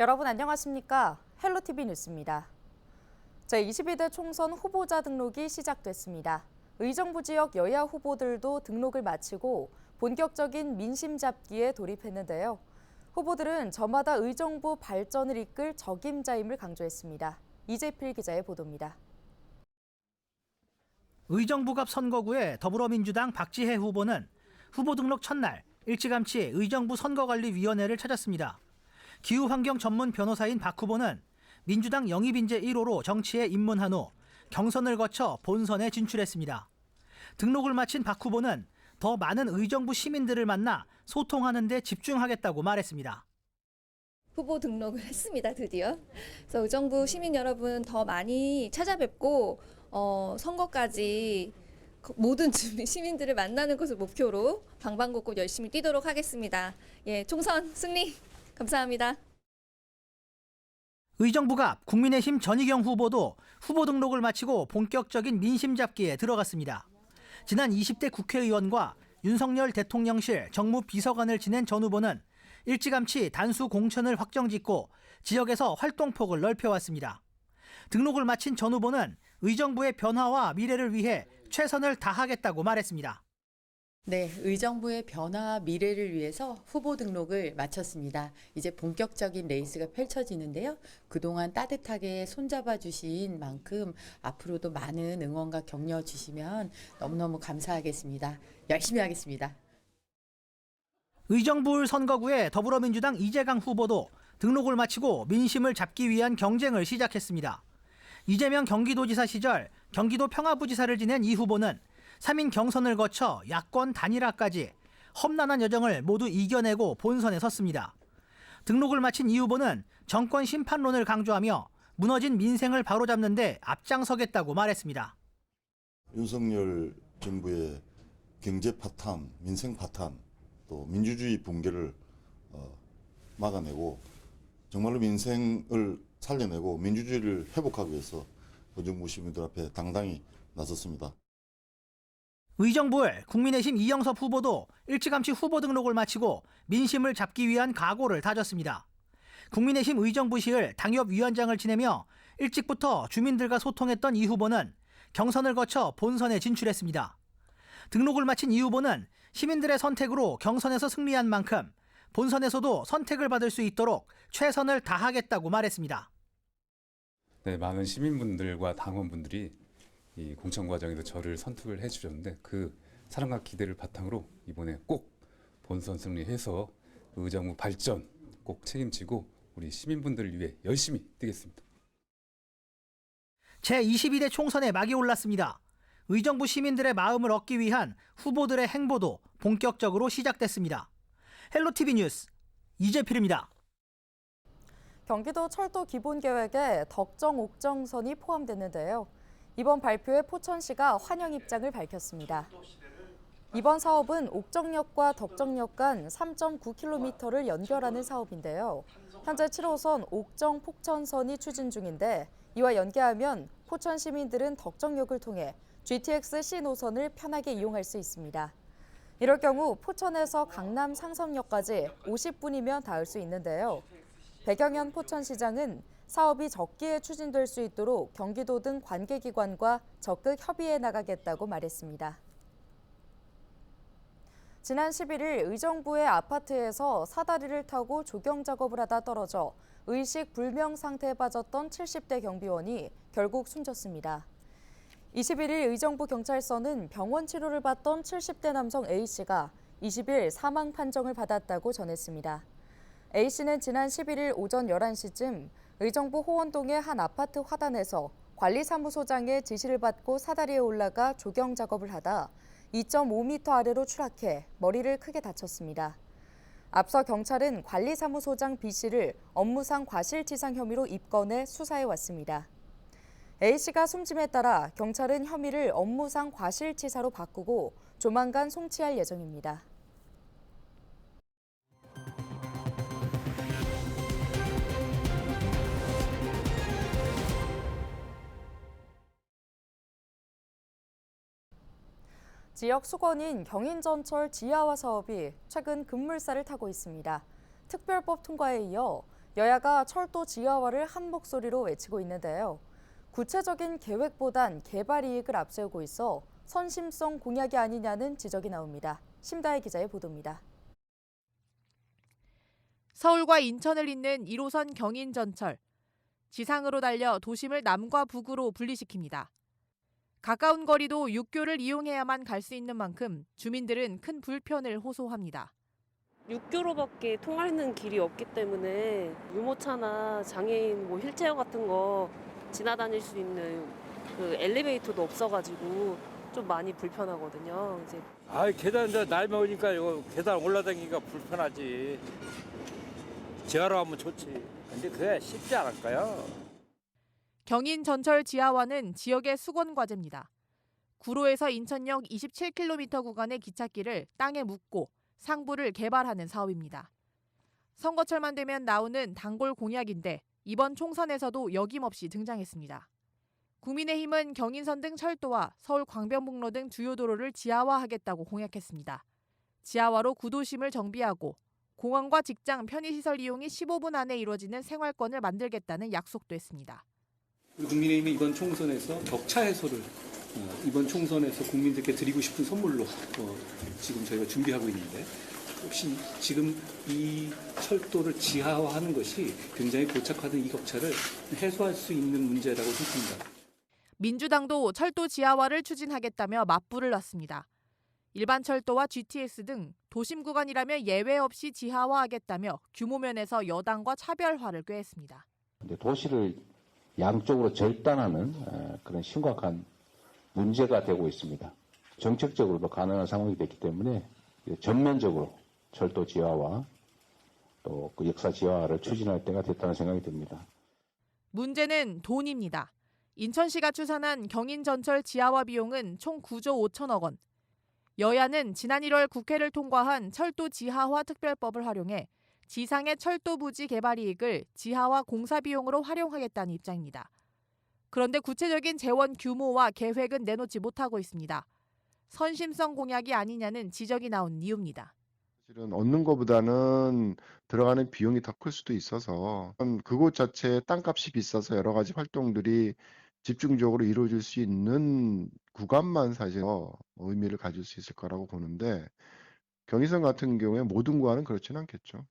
여러분 안녕하십니까? 헬로티비 뉴스입니다. 제22대 총선 후보자 등록이 시작됐습니다. 의정부 지역 여야 후보들도 등록을 마치고 본격적인 민심 잡기에 돌입했는데요. 후보들은 저마다 의정부 발전을 이끌 적임자임을 강조했습니다. 이재필 기자의 보도입니다. 의정부갑 선거구의 더불어민주당 박지혜 후보는 후보 등록 첫날 일찌감치 의정부 선거관리위원회를 찾았습니다. 기후환경 전문 변호사인 박 후보는 민주당 영입인재 1호로 정치에 입문한 후 경선을 거쳐 본선에 진출했습니다. 등록을 마친 박 후보는 더 많은 의정부 시민들을 만나 소통하는 데 집중하겠다고 말했습니다. 후보 등록을 했습니다, 드디어. 그래서 의정부 시민 여러분 더 많이 찾아뵙고 선거까지 모든 시민들을 만나는 것을 목표로 방방곡곡 열심히 뛰도록 하겠습니다. 예, 총선 승리 감사합니다. 의정부갑 국민의힘 전희경 후보도 후보 등록을 마치고 본격적인 민심 잡기에 들어갔습니다. 지난 20대 국회의원과 윤석열 대통령실 정무비서관을 지낸 전 후보는 일찌감치 단수 공천을 확정짓고 지역에서 활동폭을 넓혀왔습니다. 등록을 마친 전 후보는 의정부의 변화와 미래를 위해 최선을 다하겠다고 말했습니다. 네, 의정부의 변화와 미래를 위해서 후보 등록을 마쳤습니다. 이제 본격적인 레이스가 펼쳐지는데요. 그동안 따뜻하게 손잡아 주신 만큼 앞으로도 많은 응원과 격려 주시면 너무너무 감사하겠습니다. 열심히 하겠습니다. 의정부 선거구의 더불어민주당 이재강 후보도 등록을 마치고 민심을 잡기 위한 경쟁을 시작했습니다. 이재명 경기도지사 시절 경기도 평화부지사를 지낸 이 후보는 3인 경선을 거쳐 야권 단일화까지 험난한 여정을 모두 이겨내고 본선에 섰습니다. 등록을 마친 이 후보는 정권 심판론을 강조하며 무너진 민생을 바로잡는 데 앞장서겠다고 말했습니다. 윤석열 정부의 경제 파탄, 민생 파탄, 또 민주주의 붕괴를 막아내고 정말로 민생을 살려내고 민주주의를 회복하기 위해서 의정부 시민들 앞에 당당히 나섰습니다. 의정부의 국민의힘 이영섭 후보도 일찌감치 후보 등록을 마치고 민심을 잡기 위한 각오를 다졌습니다. 국민의힘 의정부시을 당협위원장을 지내며 일찍부터 주민들과 소통했던 이 후보는 경선을 거쳐 본선에 진출했습니다. 등록을 마친 이 후보는 시민들의 선택으로 경선에서 승리한 만큼 본선에서도 선택을 받을 수 있도록 최선을 다하겠다고 말했습니다. 네, 많은 시민분들과 당원분들이 이 공천 과정에서 저를 선택을 해주셨는데 그 사랑과 기대를 바탕으로 이번에 꼭 본선 승리해서 의정부 발전 꼭 책임지고 우리 시민분들을 위해 열심히 뛰겠습니다. 제22대 총선에 막이 올랐습니다. 의정부 시민들의 마음을 얻기 위한 후보들의 행보도 본격적으로 시작됐습니다. 헬로티비 뉴스 이재필입니다. 경기도 철도 기본계획에 덕정 옥정선이 포함됐는데요. 이번 발표에 포천시가 환영 입장을 밝혔습니다. 이번 사업은 옥정역과 덕정역 간 3.9km를 연결하는 사업인데요. 현재 7호선 옥정 폭천선이 추진 중인데 이와 연계하면 포천 시민들은 덕정역을 통해 GTX C 노선을 편하게 이용할 수 있습니다. 이럴 경우 포천에서 강남 상섬역까지 50분이면 닿을 수 있는데요. 백영현 포천시장은 사업이 적기에 추진될 수 있도록 경기도 등 관계기관과 적극 협의해 나가겠다고 말했습니다. 지난 11일 의정부의 아파트에서 사다리를 타고 조경 작업을 하다 떨어져 의식 불명 상태에 빠졌던 70대 경비원이 결국 숨졌습니다. 21일 의정부 경찰서는 병원 치료를 받던 70대 남성 A씨가 20일 사망 판정을 받았다고 전했습니다. A씨는 지난 11일 오전 11시쯤 의정부 호원동의 한 아파트 화단에서 관리사무소장의 지시를 받고 사다리에 올라가 조경 작업을 하다 2.5m 아래로 추락해 머리를 크게 다쳤습니다. 앞서 경찰은 관리사무소장 B씨를 업무상 과실치상 혐의로 입건해 수사해 왔습니다. A씨가 숨짐에 따라 경찰은 혐의를 업무상 과실치사로 바꾸고 조만간 송치할 예정입니다. 지역 수건인 경인전철 지하화 사업이 최근 급물살을 타고 있습니다. 특별법 통과에 이어 여야가 철도 지하화를 한 목소리로 외치고 있는데요. 구체적인 계획보단 개발 이익을 앞세우고 있어 선심성 공약이 아니냐는 지적이 나옵니다. 심다혜 기자의 보도입니다. 서울과 인천을 잇는 1호선 경인전철. 지상으로 달려 도심을 남과 북으로 분리시킵니다. 가까운 거리도 육교를 이용해야만 갈 수 있는 만큼 주민들은 큰 불편을 호소합니다. 육교로밖에 통하는 길이 없기 때문에 유모차나 장애인 휠체어 같은 거 지나다닐 수 있는 그 엘리베이터도 없어가지고 좀 많이 불편하거든요. 이제 계단 이제 나이 먹으니까 이거 계단 올라다니기가 불편하지. 지하로 하면 좋지. 근데 그게 쉽지 않을까요? 경인 전철 지하화는 지역의 수건 과제입니다. 구로에서 인천역 27km 구간의 기찻길을 땅에 묻고 상부를 개발하는 사업입니다. 선거철만 되면 나오는 단골 공약인데 이번 총선에서도 여김없이 등장했습니다. 국민의힘은 경인선 등 철도와 서울 광변북로 등 주요 도로를 지하화하겠다고 공약했습니다. 지하화로 구도심을 정비하고 공원과 직장, 편의시설 이용이 15분 안에 이루어지는 생활권을 만들겠다는 약속도 했습니다. 국민의힘이 이번 총선에서 격차 해소를 이번 총선에서 국민들께 드리고 싶은 선물로 지금 저희가 준비하고 있는데 혹시 지금 이 철도를 지하화하는 것이 굉장히 고착화된 이 격차를 해소할 수 있는 문제라고 생각합니다. 민주당도 철도 지하화를 추진하겠다며 맞불을 놨습니다. 일반 철도와 GTX 등 도심 구간이라면 예외 없이 지하화하겠다며 규모 면에서 여당과 차별화를 꾀했습니다. 도시를 양쪽으로 절단하는 그런 심각한 문제가 되고 있습니다. 정책적으로도 가능한 상황이 됐기 때문에 전면적으로 철도 지하화 또 그 역사 지하화를 추진할 때가 됐다는 생각이 듭니다. 문제는 돈입니다. 인천시가 추산한 경인전철 지하화 비용은 총 9조 5천억 원. 여야는 지난 1월 국회를 통과한 철도 지하화 특별법을 활용해 지상의 철도 부지 개발 이익을 지하화 공사 비용으로 활용하겠다는 입장입니다. 그런데 구체적인 재원 규모와 계획은 내놓지 못하고 있습니다. 선심성 공약이 아니냐는 지적이 나온 이유입니다. 사실은 얻는 것보다는 들어가는 비용이 더 클 수도 있어서 그곳 자체의 땅값이 비싸서 여러 가지 활동들이 집중적으로 이루어질 수 있는 구간만 사실 의미를 가질 수 있을 거라고 보는데 경의선 같은 경우에 모든 구간은 그렇지는 않겠죠.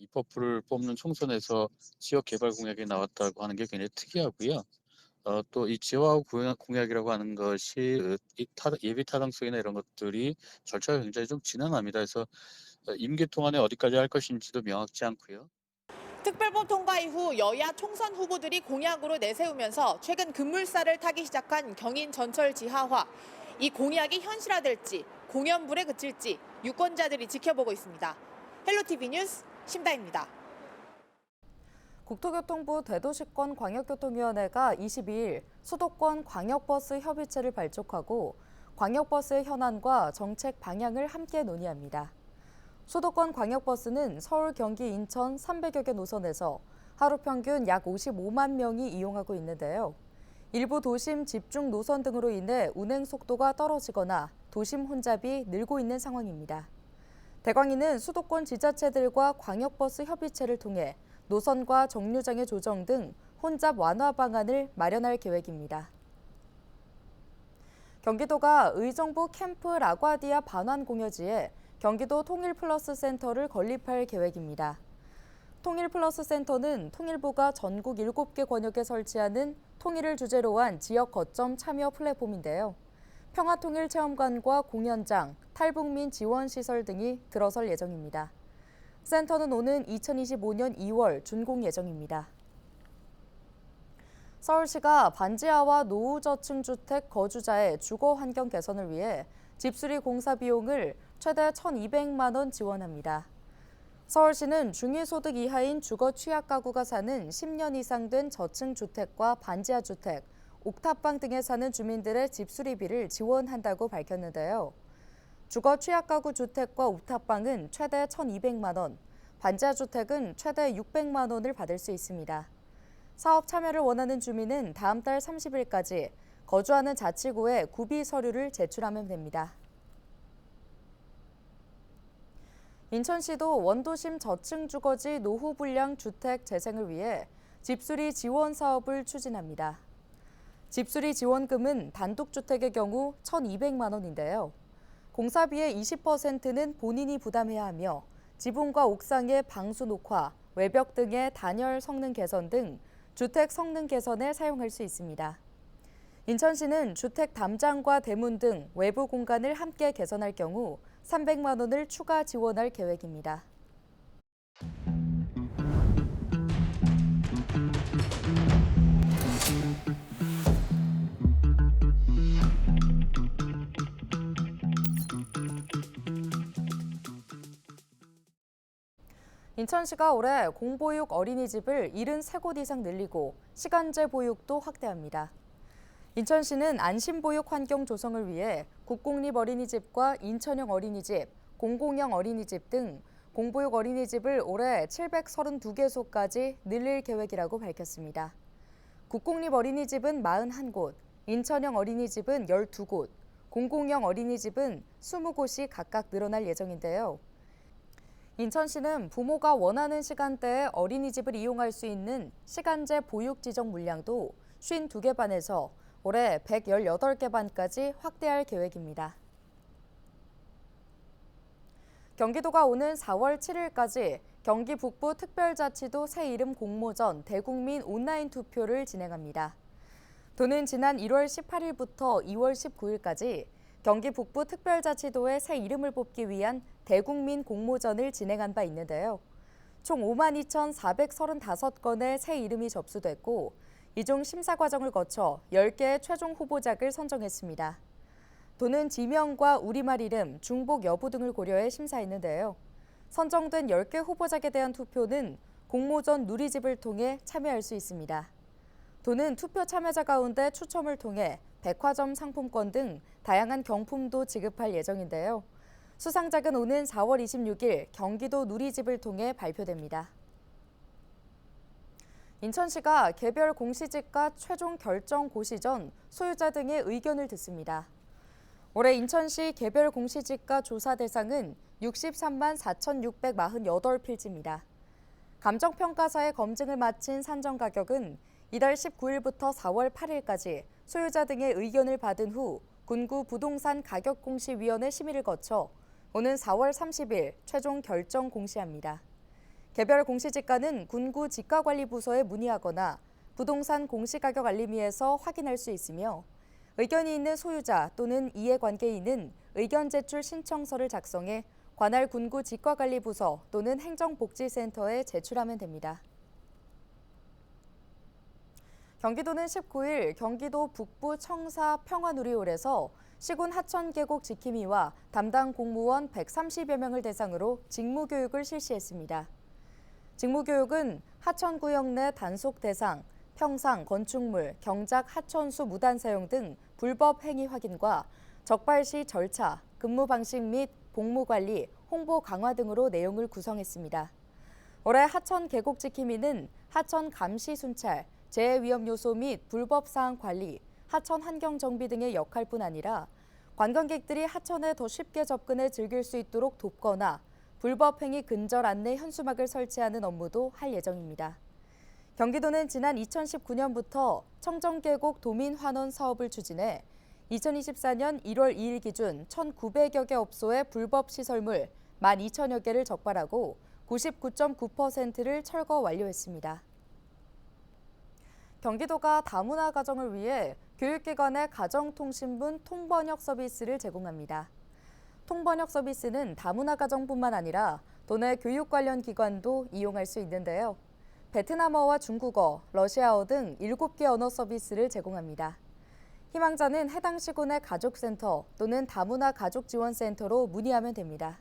입법부를 뽑는 총선에서 지역 개발 공약이 나왔다고 하는 게 굉장히 특이하고요. 또 이 지하화 공약이라고 하는 것이 예비 타당성이나 이런 것들이 절차가 굉장히 좀 지난합니다. 그래서 임기 동안에 어디까지 할 것인지도 명확치 않고요. 특별법 통과 이후 여야 총선 후보들이 공약으로 내세우면서 최근 급물살을 타기 시작한 경인 전철 지하화. 이 공약이 현실화될지 공연불에 그칠지 유권자들이 지켜보고 있습니다. 헬로티비 뉴스 심다입니다. 국토교통부 대도시권 광역교통위원회가 22일 수도권 광역버스 협의체를 발족하고 광역버스의 현안과 정책 방향을 함께 논의합니다. 수도권 광역버스는 서울, 경기, 인천 300여 개 노선에서 하루 평균 약 55만 명이 이용하고 있는데요. 일부 도심 집중 노선 등으로 인해 운행 속도가 떨어지거나 도심 혼잡이 늘고 있는 상황입니다. 대광위는 수도권 지자체들과 광역버스 협의체를 통해 노선과 정류장의 조정 등 혼잡 완화 방안을 마련할 계획입니다. 경기도가 의정부 캠프 라과디아 반환 공여지에 경기도 통일플러스 센터를 건립할 계획입니다. 통일플러스 센터는 통일부가 전국 7개 권역에 설치하는 통일을 주제로 한 지역 거점 참여 플랫폼인데요. 평화통일체험관과 공연장, 탈북민 지원시설 등이 들어설 예정입니다. 센터는 오는 2025년 2월 준공 예정입니다. 서울시가 반지하와 노후저층주택 거주자의 주거 환경 개선을 위해 집수리 공사 비용을 최대 1,200만 원 지원합니다. 서울시는 중위소득 이하인 주거 취약 가구가 사는 10년 이상 된 저층 주택과 반지하 주택, 옥탑방 등에 사는 주민들의 집수리비를 지원한다고 밝혔는데요. 주거 취약 가구 주택과 옥탑방은 최대 1,200만 원, 반지하 주택은 최대 600만 원을 받을 수 있습니다. 사업 참여를 원하는 주민은 다음 달 30일까지 거주하는 자치구에 구비 서류를 제출하면 됩니다. 인천시도 원도심 저층 주거지 노후 불량 주택 재생을 위해 집수리 지원 사업을 추진합니다. 집수리 지원금은 단독주택의 경우 1,200만 원인데요. 공사비의 20%는 본인이 부담해야 하며 지붕과 옥상의 방수 녹화, 외벽 등의 단열 성능 개선 등 주택 성능 개선에 사용할 수 있습니다. 인천시는 주택 담장과 대문 등 외부 공간을 함께 개선할 경우 300만 원을 추가 지원할 계획입니다. 인천시가 올해 공보육 어린이집을 73곳 이상 늘리고 시간제 보육도 확대합니다. 인천시는 안심보육 환경 조성을 위해 국공립 어린이집과 인천형 어린이집, 공공형 어린이집 등 공보육 어린이집을 올해 732개소까지 늘릴 계획이라고 밝혔습니다. 국공립 어린이집은 41곳, 인천형 어린이집은 12곳, 공공형 어린이집은 20곳이 각각 늘어날 예정인데요. 인천시는 부모가 원하는 시간대에 어린이집을 이용할 수 있는 시간제 보육 지정 물량도 52개 반에서 올해 118개 반까지 확대할 계획입니다. 경기도가 오는 4월 7일까지 경기 북부 특별자치도 새 이름 공모전 대국민 온라인 투표를 진행합니다. 도는 지난 1월 18일부터 2월 19일까지 경기 북부 특별자치도의 새 이름을 뽑기 위한 대국민 공모전을 진행한 바 있는데요. 총 52,435건의 새 이름이 접수됐고 이 중 심사 과정을 거쳐 10개의 최종 후보작을 선정했습니다. 도는 지명과 우리말 이름, 중복 여부 등을 고려해 심사했는데요. 선정된 10개 후보작에 대한 투표는 공모전 누리집을 통해 참여할 수 있습니다. 도는 투표 참여자 가운데 추첨을 통해 백화점 상품권 등 다양한 경품도 지급할 예정인데요. 수상작은 오는 4월 26일 경기도 누리집을 통해 발표됩니다. 인천시가 개별 공시지가 최종 결정 고시 전 소유자 등의 의견을 듣습니다. 올해 인천시 개별 공시지가 조사 대상은 63만 4,648필지입니다. 감정평가사의 검증을 마친 산정 가격은 이달 19일부터 4월 8일까지 소유자 등의 의견을 받은 후 군구 부동산 가격공시위원회 심의를 거쳐 오는 4월 30일 최종 결정 공시합니다. 개별 공시지가는 군구 지가관리부서에 문의하거나 부동산 공시가격 알림위에서 확인할 수 있으며 의견이 있는 소유자 또는 이해관계인은 의견 제출 신청서를 작성해 관할 군구 지가관리부서 또는 행정복지센터에 제출하면 됩니다. 경기도는 19일 경기도 북부 청사 평화누리홀에서 시군 하천계곡 지킴이와 담당 공무원 130여 명을 대상으로 직무교육을 실시했습니다. 직무교육은 하천구역 내 단속 대상, 평상, 건축물, 경작, 하천수 무단 사용 등 불법 행위 확인과 적발 시 절차, 근무 방식 및 복무 관리, 홍보 강화 등으로 내용을 구성했습니다. 올해 하천 계곡 지킴이는 하천 감시 순찰, 재해 위험 요소 및 불법 사항 관리, 하천 환경 정비 등의 역할뿐 아니라 관광객들이 하천에 더 쉽게 접근해 즐길 수 있도록 돕거나 불법 행위 근절 안내 현수막을 설치하는 업무도 할 예정입니다. 경기도는 지난 2019년부터 청정계곡 도민환원 사업을 추진해 2024년 1월 2일 기준 1,900여 개 업소의 불법 시설물 12,000여 개를 적발하고 99.9%를 철거 완료했습니다. 경기도가 다문화 가정을 위해 교육기관의 가정통신문 통번역 서비스를 제공합니다. 통번역 서비스는 다문화 가정뿐만 아니라 도내 교육 관련 기관도 이용할 수 있는데요. 베트남어와 중국어, 러시아어 등 7개 언어 서비스를 제공합니다. 희망자는 해당 시군의 가족센터 또는 다문화 가족지원센터로 문의하면 됩니다.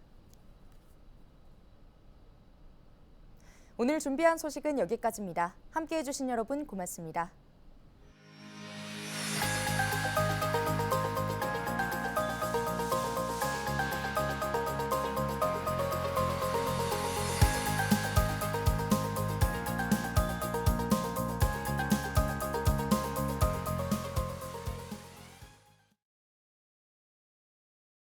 오늘 준비한 소식은 여기까지입니다. 함께해 주신 여러분 고맙습니다.